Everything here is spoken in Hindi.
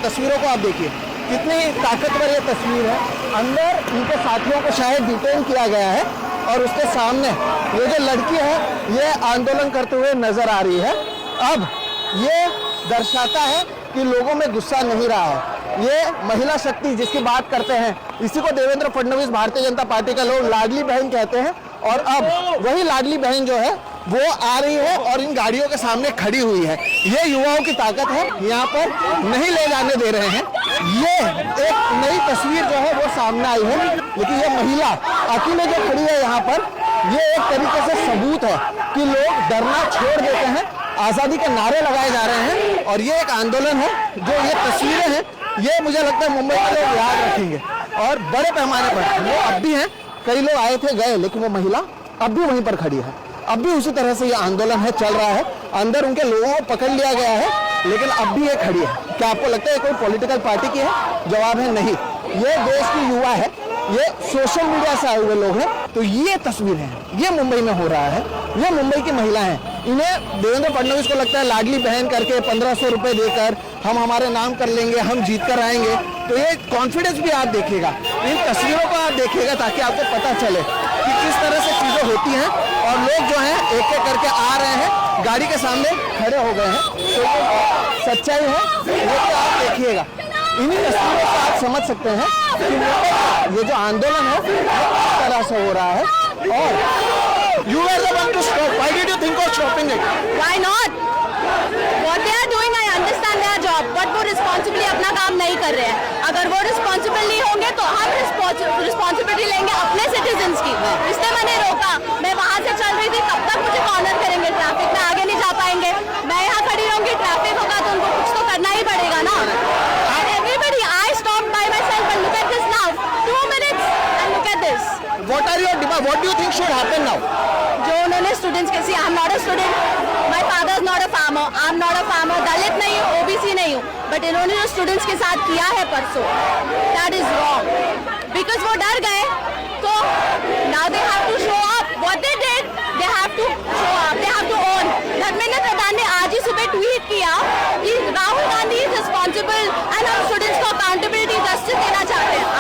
तस्वीरों को आप देखिए, कितनी ताकतवर ये तस्वीर है। अंदर उनके साथियों को शायद डिटेन किया गया है और उसके सामने ये जो लड़की है ये आंदोलन करते हुए नजर आ रही है। अब ये दर्शाता है कि लोगों में गुस्सा नहीं रहा है। ये महिला शक्ति जिसकी बात करते हैं, इसी को देवेंद्र फडणवीस भारतीय जनता पार्टी का लोग लाडली बहन कहते हैं। और अब वही लाडली बहन जो है वो आ रही है और इन गाड़ियों के सामने खड़ी हुई है। ये युवाओं की ताकत है, यहाँ पर नहीं ले जाने दे रहे हैं। ये एक नई तस्वीर जो है वो सामने आई है, लेकिन ये महिला अकेले जो खड़ी है यहाँ पर, ये एक तरीके से सबूत है कि लोग डरना छोड़ देते हैं, आज़ादी के नारे लगाए जा रहे हैं और ये एक आंदोलन है। जो ये तस्वीरें हैं ये मुझे लगता है मुंबई के लोग याद रखेंगे और बड़े पैमाने पर वो अब भी हैं। कई लोग आए थे गए, लेकिन वो महिला अब भी वहीं पर खड़ी है। अब भी उसी तरह से ये आंदोलन है, चल रहा है। अंदर उनके लोगों को पकड़ लिया गया है, लेकिन अब भी ये खड़ी है। क्या आपको लगता है कोई पॉलिटिकल पार्टी की है? जवाब है नहीं। ये देश की युवा है, ये सोशल मीडिया से आए हुए लोग हैं। तो ये तस्वीरें हैं, ये मुंबई में हो रहा है। ये मुंबई की महिला हैं। इन्हें देवेंद्र फडणवीस को लगता है लाडली बहन करके 1500 रुपए देकर हम हमारे नाम कर लेंगे, हम जीत कर आएंगे। तो ये कॉन्फिडेंस भी आप देखिएगा, इन तस्वीरों को आप देखिएगा, ताकि आपको पता चले कि किस तरह से चीज़ें होती हैं। और लोग जो हैं एक एक करके आ रहे हैं, गाड़ी के सामने खड़े हो गए हैं। तो ये सच्चाई है, ये तो आप देखिएगा। इन्हीं तस्वीरों से आप समझ सकते हैं कि ये जो आंदोलन है वो किस तरह से हो रहा है। और you were the one to stop. Why did you think of stopping it? Why not? What they are doing, I understand their job, but वो रिस्पॉन्सिबली अपना काम नहीं कर रहे हैं। अगर वो रिस्पॉन्सिबल नहीं होंगे तो हम रिस्पॉन्सिबिलिटी लेंगे अपने सिटीजन्स की। इसलिए मैंने रोका। मैं वहाँ से चल रही थी, कब तक मुझे कॉर्नर करेंगे? ट्रैफिक में आगे नहीं जा पाएंगे। मैं यहाँ खड़ी रहूंगी, ट्रैफिक होगा तो उनको कुछ तो करना ही पड़ेगा ना। And everybody, I stopped by myself and look at this now. 2 minutes and look at this. What are your demands? What do you think should happen now? जो उन्होंने स्टूडेंट्स के, I am not a student, my father is not a farmer, I am not a farmer, Dalit नहीं हूँ, ओबीसी नहीं हूँ, बट इन्होंने जो स्टूडेंट्स के साथ किया है परसों, दैट इज रॉन्ग। बिकॉज वो डर गए, तो now they have to show up what they did, they have to show up, they have to own. Dharmendra Pradhan ने आज ही सुबह ट्वीट किया कि Rahul Gandhi is responsible and हम स्टूडेंट्स को अकाउंटेबिलिटी जस्टिस देना चाहते हैं।